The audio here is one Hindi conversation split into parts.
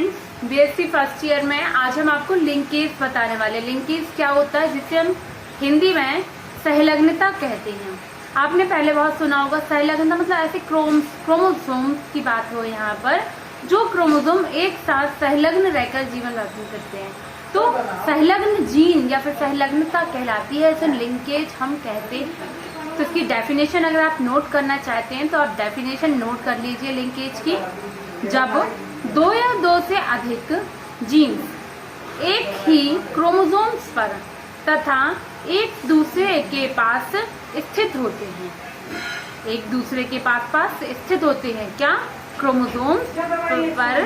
फ्रेंड्स, बीएससी फर्स्ट ईयर में आज हम आपको लिंकेज बताने वाले। लिंकेज क्या होता है, जिसे हम हिंदी में सहलग्नता कहते हैं। आपने पहले बहुत सुना होगा सहलग्नता मतलब ऐसे क्रोमोसोम्स की बात हो, यहाँ पर जो क्रोमोसोम एक साथ संलग्न रहकर जीवन यापन करते हैं तो संलग्न जीन या फिर संलग्नता कहलाती है। इसे लिंकेज हम कहते हैं। तो इसकी डेफिनेशन अगर आप नोट करना चाहते हैं तो आप डेफिनेशन नोट कर लीजिए लिंकेज की। जब दो या दो से अधिक जीन्स एक ही क्रोमोसोम्स पर तथा एक दूसरे के पास स्थित होते हैं, एक दूसरे के पास स्थित होते हैं क्या, क्रोमोसोम्स पर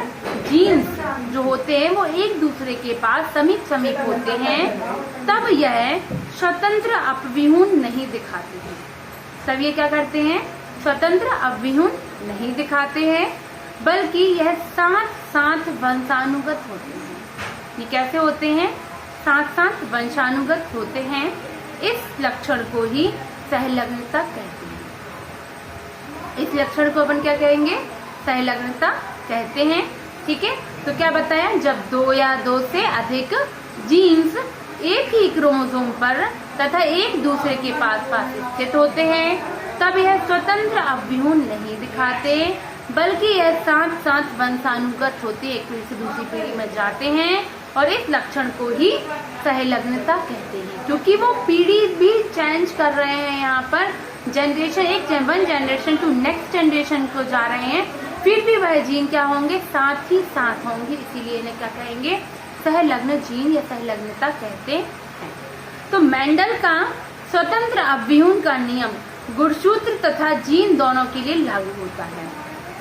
जीन्स जो होते हैं वो एक दूसरे के पास समीप होते हैं, तब यह स्वतंत्र अपव्यूहन नहीं दिखाते हैं। तब ये क्या करते हैं, स्वतंत्र अपव्यूहन नहीं दिखाते हैं, बल्कि यह साथ वंशानुगत होते हैं। ये कैसे होते हैं, साथ वंशानुगत होते हैं। इस लक्षण को ही सहलग्नता कहते हैं। इस लक्षण को अपन क्या कहेंगे, सहलग्नता कहते हैं। ठीक है, तो क्या बताया, जब दो या दो से अधिक जीन्स एक ही क्रोमोसोम पर तथा एक दूसरे के पास स्थित होते हैं, तब यह स्वतंत्र अपव्यूहन नहीं दिखाते, बल्कि यह साथ वंशानुगत होते, एक पीढ़ी से दूसरी पीढ़ी में जाते हैं, और इस लक्षण को ही सहलग्नता कहते हैं। क्योंकि वो पीढ़ी भी चेंज कर रहे हैं, यहाँ पर generation one generation to next generation को जा रहे हैं, फिर भी वह जीन क्या होंगे, साथ ही साथ होंगे, इसीलिए इन्हें क्या कहेंगे, सहलग्न जीन या सहलग्नता कहते हैं। तो मेंडल का स्वतंत्र अपव्यूहन का नियम गुणसूत्र तथा जीन दोनों के लिए लागू होता है।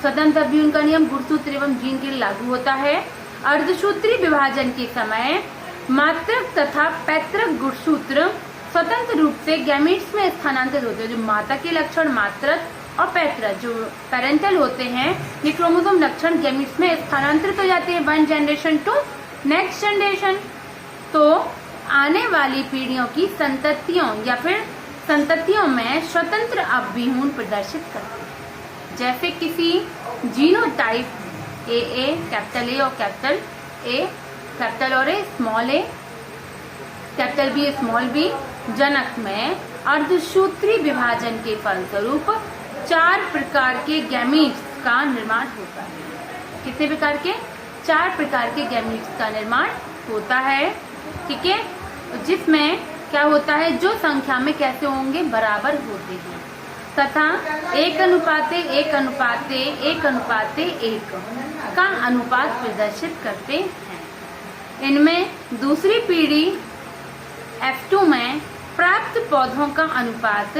स्वतंत्र अपव्यूहन का नियम गुणसूत्र एवं जीन के लिए लागू होता है। अर्धसूत्री विभाजन के समय मातृक तथा पैतृक गुणसूत्र स्वतंत्र रूप से गैमीट्स में स्थानांतरित होते हैं। जो माता के लक्षण मातृक और पैतृक जो पेरेंटल होते हैं, ये क्रोमोसोम लक्षण गैमीट्स में स्थानांतरित हो जाते हैं one generation to next generation. तो आने वाली पीढ़ियों की संततियों में स्वतंत्र अपव्यूहन प्रदर्शित करते हैं। जैसे किसी जीनोटाइप ए कैपिटल ए और कैपिटल और small a, capital B small B जनक में अर्धसूत्री विभाजन के फलस्वरूप 4 प्रकार के गैमीट्स का निर्माण होता है। कितने प्रकार के, 4 प्रकार के गैमीट्स का निर्माण होता है। ठीक है, जिसमें क्या होता है, जो संख्या में कैसे होंगे, बराबर होते हैं तथा 1:1:1:1 का अनुपात प्रदर्शित करते हैं। इनमें दूसरी पीढ़ी F2 में प्राप्त पौधों का अनुपात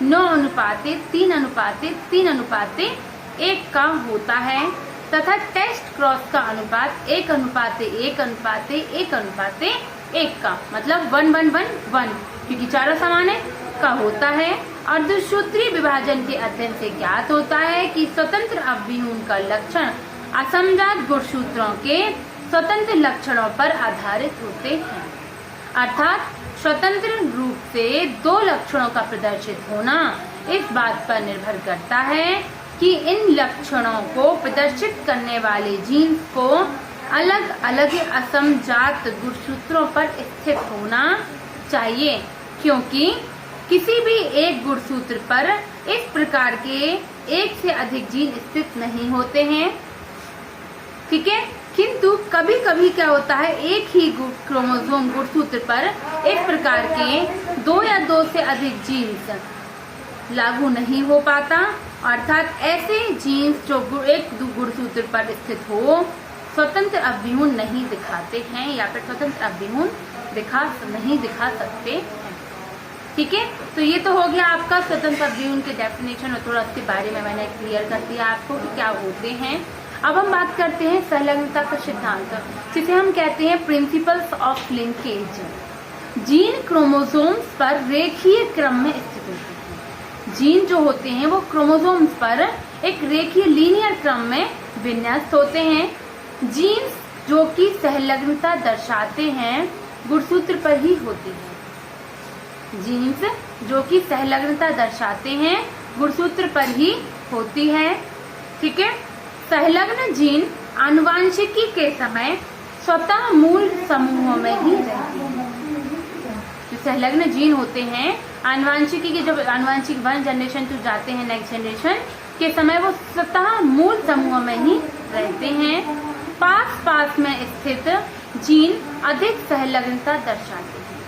9:3:3:1 का होता है तथा टेस्ट क्रॉस का अनुपात 1:1:1:1 का, मतलब 1:1:1, क्योंकि चारों समान है, का होता है। अर्धसूत्री विभाजन के अध्ययन से ज्ञात होता है कि स्वतंत्र अपव्यूहन का लक्षण असमजात गुणसूत्रों के स्वतंत्र लक्षणों पर आधारित होते हैं। अर्थात स्वतंत्र रूप से 2 लक्षणों का प्रदर्शित होना इस बात पर निर्भर करता है कि इन लक्षणों को प्रदर्शित करने वाले जीन्स को अलग अलग असमजात गुणसूत्रों पर स्थित होना चाहिए, क्योंकि किसी भी एक गुणसूत्र पर इस प्रकार के एक से अधिक जीन स्थित नहीं होते हैं। ठीक है, किंतु कभी कभी क्या होता है, एक ही क्रोमोसोम गुणसूत्र पर इस प्रकार के 2 या 2 से अधिक जीन्स लागू नहीं हो पाता, अर्थात ऐसे जीन्स जो एक गुणसूत्र पर स्थित हो स्वतंत्र अपव्यूहन नहीं दिखाते हैं या फिर स्वतंत्र अपव्यूहन नहीं दिखा सकते हैं। ठीक है, तो ये तो हो गया आपका स्वतंत्र अपव्यूहन के डेफिनेशन, और थोड़ा उसके बारे में मैंने क्लियर कर दिया आपको कि क्या होते हैं। अब हम बात करते हैं संलग्नता का सिद्धांत, जिसे हम कहते हैं principles of linkage. Gene chromosomes पर रेखीय क्रम में स्थित होते हैं। जीन जो होते हैं वो क्रोमोसोम्स पर एक रेखीय लीनियर क्रम में विन्यस्त होते हैं। जीन्स जो कि संलग्नता दर्शाते हैं गुणसूत्र पर ही होती है। जीन्स जो कि संलग्नता दर्शाते हैं गुणसूत्र पर ही होती है। ठीक है, संलग्न जीन आनुवांशिकी के समय स्वतः मूल समूहों में ही रहती है। जो संलग्न जीन होते हैं, आनुवांशिकी के जब आनुवांशिक 1 जनरेशन टू जाते हैं नेक्स्ट जनरेशन के समय, वो स्वतः मूल समूहों में ही रहते हैं। पास पास में स्थित जीन अधिक संलग्नता दर्शाते हैं।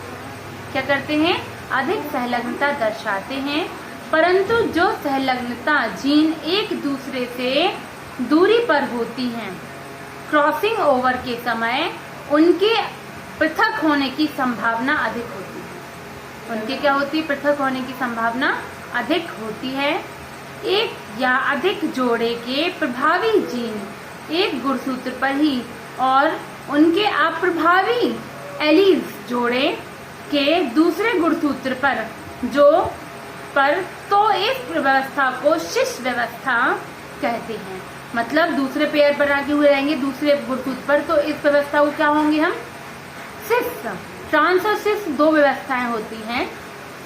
क्या करते हैं? अधिक संलग्नता दर्शाते हैं, परंतु जो संलग्नता जीन एक दूसरे से दूरी पर होती हैं, क्रॉसिंग ओवर के समय उनके पृथक होने की संभावना अधिक होती है। उनके क्या होती है? पृथक होने की संभावना अधिक होती है। एक या अधिक जोड़े के प्रभावी जीन एक गुणसूत्र पर ही और उनके अप्रभावी एलील्स जोड़े के दूसरे गुणसूत्र पर तो इस व्यवस्था को शिश व्यवस्था कहते हैं। मतलब दूसरे पेयर पर आगे हुए रहेंगे दूसरे गुणसूत्र पर, तो इस व्यवस्था को क्या होंगे हम? सिस। ट्रांस और सिस 2 व्यवस्थाएं होती हैं,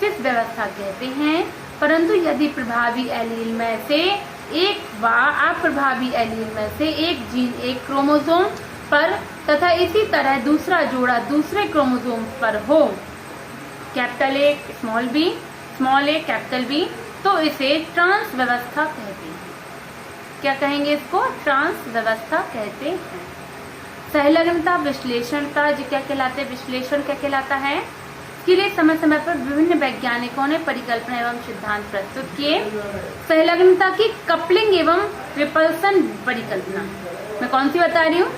सिस व्यवस्था कहते हैं। परंतु यदि प्रभावी एलील में से एक व अप्रभावी एलील में से एक जीन एक क्रोमोसोम पर तथा इसी तरह दूसरा जोड़ा दूसरे क्रोमोसोम पर हो, capital A small a capital B, तो इसे ट्रांस व्यवस्था कहते हैं। क्या कहेंगे इसको? ट्रांस व्यवस्था कहते हैं। संलग्नता विश्लेषण का जो क्या कहलाते हैं? विश्लेषण क्या कहलाता है? इसके लिए समय समय पर विभिन्न वैज्ञानिकों ने परिकल्पना एवं सिद्धांत प्रस्तुत किए। संलग्नता की कपलिंग एवं रिपल्सन परिकल्पना मैं कौन सी बता रही हूँ?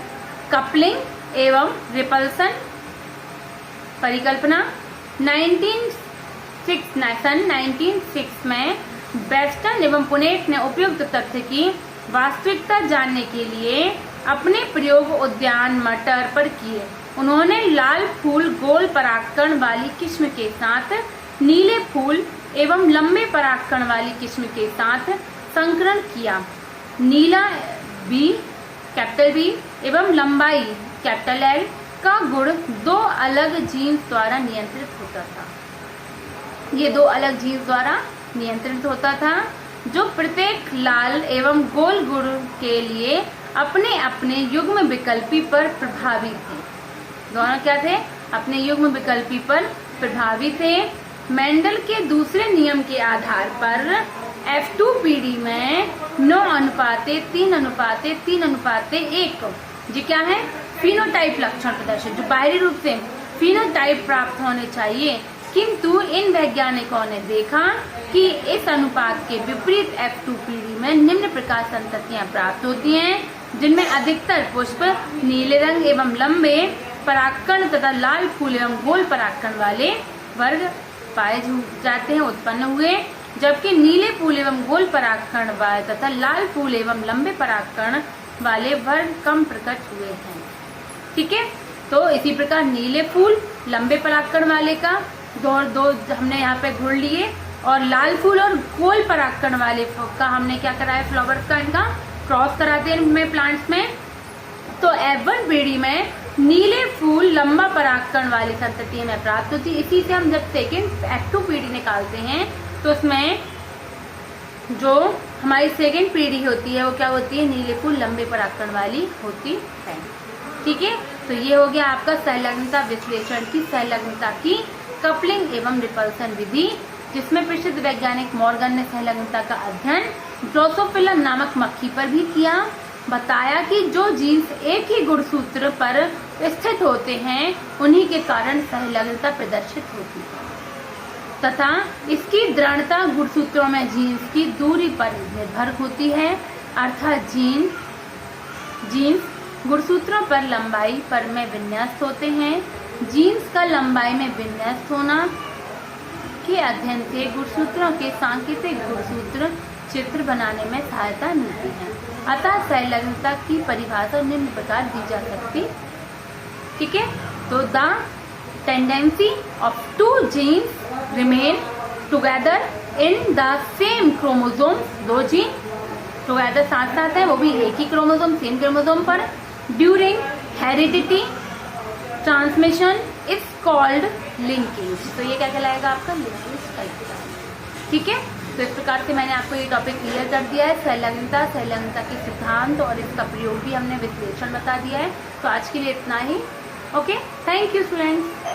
कपलिंग एवं रिपल्सन परिकल्पना 1906 में बेस्टन एवं पुनेट ने उपयुक्त तथ्य की वास्तविकता जानने के लिए अपने प्रयोग उद्यान मटर पर किए। उन्होंने लाल फूल गोल परागकण वाली किस्म के साथ नीले फूल एवं लंबे परागकण वाली किस्म के साथ संकरण किया। नीला बी कैपिटल बी एवं लंबाई कैपिटल एल का गुण 2 अलग जीन्स द्वारा नियंत्रित होता था। ये 2 अलग जीन्स द्वारा नियंत्रित होता था, जो प्रत्येक लाल एवं गोल गुण के लिए अपने अपने युग्म विकल्पी पर प्रभावी थे। दोनों क्या थे? अपने युग्म विकल्पी पर प्रभावी थे। मेंडल के दूसरे नियम के आधार पर F2PD में 9:3:3:1 जी क्या है? फिनोटाइप लक्षण प्रदर्शित, जो बाहरी रूप से फिनोटाइप प्राप्त होने चाहिए, किंतु इन वैज्ञानिकों ने देखा कि इस अनुपात के विपरीत F2PD में निम्न प्रकार संततियां प्राप्त होती हैं, जिनमें अधिकतर पुष्प नीले रंग एवं लंबे परागकण तथा लाल फूल एवं गोल परागकण वाले वर्ग पाए जाते हैं, उत्पन्न हुए, जबकि नीले फूल एवं गोल परागकण वाले तथा लाल फूल एवं लंबे परागकण वाले वर्ग कम प्रकट हुए हैं। ठीक है, तो इसी प्रकार नीले फूल लंबे परागकण वाले का दो हमने यहाँ पे घुड़ लिए, और लाल फूल और गोल परागकण वाले का हमने क्या कराया? फ्लावर्स का इनका क्रॉस कराते हैं इनमें प्लांट्स में। तो F1PD में नीले फूल लंबा परागकण वाली संतति में प्राप्त होती है। इसी से हम जब सेकेंड F2PD निकालते हैं तो उसमें जो हमारी सेकेंड पीढ़ी होती है वो क्या होती है? नीले फूल लंबे परागकण वाली होती है। ठीक है, तो ये हो गया आपका संलग्नता विश्लेषण की संलग्नता की कपलिंग एवं रिपल्सन विधि, जिसमें प्रसिद्ध वैज्ञानिक मॉर्गन ने संलग्नता का अध्ययन ड्रोसोफिला नामक मक्खी पर भी किया। बताया कि जो जीन्स एक ही गुणसूत्र पर स्थित होते हैं उन्हीं के कारण संलग्नता प्रदर्शित होती है तथा इसकी दृढ़ता गुणसूत्रों में जीन्स की दूरी पर निर्भर होती है। अर्थात जीन्स गुणसूत्रों पर लंबाई पर में विन्यस्त होते हैं। जीन्स का लंबाई में विन्यस्त होना के अध्ययन से गुणसूत्रों के सांकेतिक गुणसूत्र चित्र बनाने में सहायता मिलती है। अतः संलग्नता की परिभाषा निम्न प्रकार दी जा सकती। ठीक है, तो the tendency of 2 genes remain together in the same chromosome, 2 gene together साथ साथ है, वो भी एक ही क्रोमोसोम सेम क्रोमोसोम पर, during heredity transmission is called linkage. तो ये क्या कहलाएगा? आपका लिंकेज कहलाएगा। ठीक है, तो इस प्रकार से मैंने आपको ये टॉपिक क्लियर कर दिया है, संलग्नता के सिद्धांत और इसका प्रयोग भी हमने विश्लेषण बता दिया है। तो आज के लिए इतना ही। Okay, thank you students.